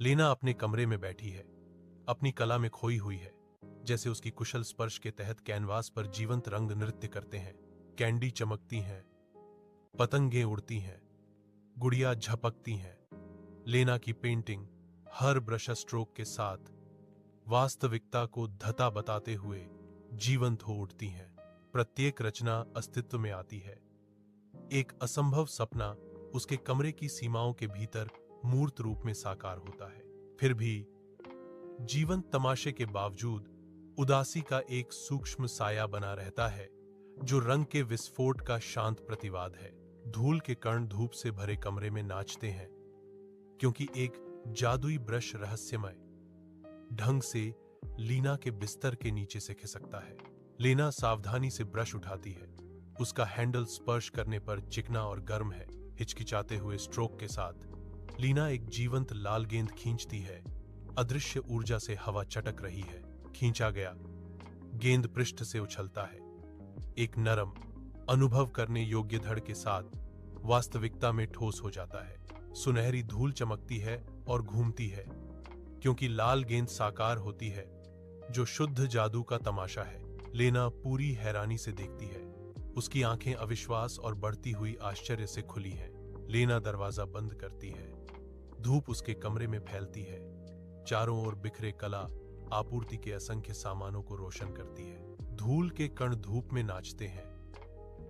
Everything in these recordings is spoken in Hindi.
लेना अपने कमरे में बैठी है, अपनी कला में खोई हुई है। जैसे उसकी कुशल स्पर्श के तहत कैनवास पर जीवंत रंग नृत्य करते हैं। कैंडी चमकती हैं, पतंगें उड़ती हैं, गुड़िया झपकती हैं। लेना की पेंटिंग हर ब्रश स्ट्रोक के साथ वास्तविकता को धता बताते हुए जीवंत हो उठती हैं। प्रत्येक रचना अस्तित्व में आती है। एक असंभव सपना उसके कमरे की सीमाओं के भीतर मूर्त रूप में साकार होता है। फिर भी जीवंत तमाशे के बावजूद उदासी का एक सूक्ष्म साया बना रहता है, जो रंग के विस्फोट का शांत प्रतिवाद है। धूल के कण धूप से भरे कमरे में नाचते हैं, क्योंकि एक जादुई ब्रश रहस्यमय ढंग से लीना के बिस्तर के नीचे से खिसकता है। लेना सावधानी से ब्रश उठाती है। उसका हैंडल स्पर्श करने पर चिकना और गर्म है। हिचकिचाते हुए स्ट्रोक के साथ लीना एक जीवंत लाल गेंद खींचती है। अदृश्य ऊर्जा से हवा चटक रही है। खींचा गया गेंद पृष्ठ से उछलता है, एक नरम, अनुभव करने योग्य धड़ के साथ वास्तविकता में ठोस हो जाता है। सुनहरी धूल चमकती है और घूमती है, क्योंकि लाल गेंद साकार होती है, जो शुद्ध जादू का तमाशा है। लेना पूरी हैरानी से देखती है। उसकी आंखें अविश्वास और बढ़ती हुई आश्चर्य से खुली हैं। लेना दरवाजा बंद करती है। धूप उसके कमरे में फैलती है। चारों ओर बिखरे कला आपूर्ति के असंख्य सामानों को रोशन करती है। धूल के कण धूप में नाचते हैं,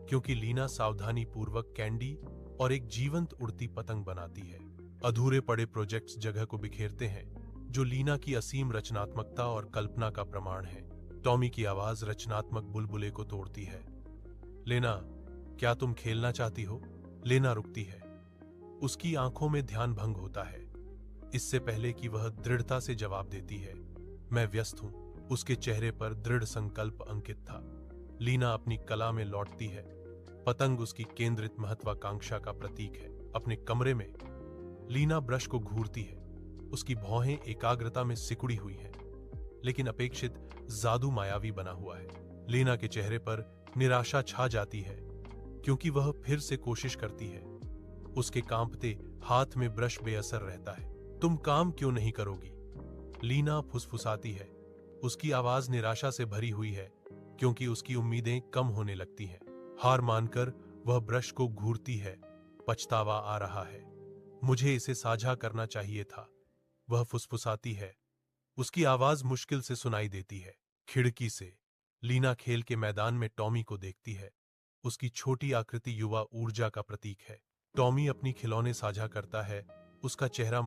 क्योंकि लीना सावधानी पूर्वक कैंडी और एक जीवंत उड़ती पतंग बनाती है। अधूरे पड़े प्रोजेक्ट्स जगह को बिखेरते हैं, जो लीना की असीम रचनात्मकता और कल्पना का प्रमाण है। टॉमी की आवाज रचनात्मक बुलबुले को तोड़ती है। लेना, क्या तुम खेलना चाहती हो? लेना रुकती है। उसकी आंखों में ध्यान भंग होता है, इससे पहले कि वह दृढ़ता से जवाब देती है, मैं व्यस्त हूं। उसके चेहरे पर दृढ़ संकल्प अंकित था। लीना अपनी कला में लौटती है। पतंग उसकी केंद्रित महत्वाकांक्षा का प्रतीक है। अपने कमरे में लीना ब्रश को घूरती है। उसकी भौहें एकाग्रता में सिकुड़ी हुई हैं, लेकिन अपेक्षित जादू मायावी बना हुआ है। लीना के चेहरे पर निराशा छा जाती है, क्योंकि वह फिर से कोशिश करती है। उसके कांपते हाथ में ब्रश बेअसर रहता है। तुम काम क्यों नहीं करोगी? लीना फुसफुसाती है। उसकी आवाज निराशा से भरी हुई है, क्योंकि उसकी उम्मीदें कम होने लगती हैं। हार मानकर वह ब्रश को घूरती है। पछतावा आ रहा है। मुझे इसे साझा करना चाहिए था, वह फुसफुसाती है। उसकी आवाज मुश्किल से सुनाई देती है। खिड़की से लीना खेल के मैदान में टॉमी को देखती है। उसकी छोटी आकृति युवा ऊर्जा का प्रतीक है। टॉमी अपनी खिलौने साझा करता है। उसका चेहरा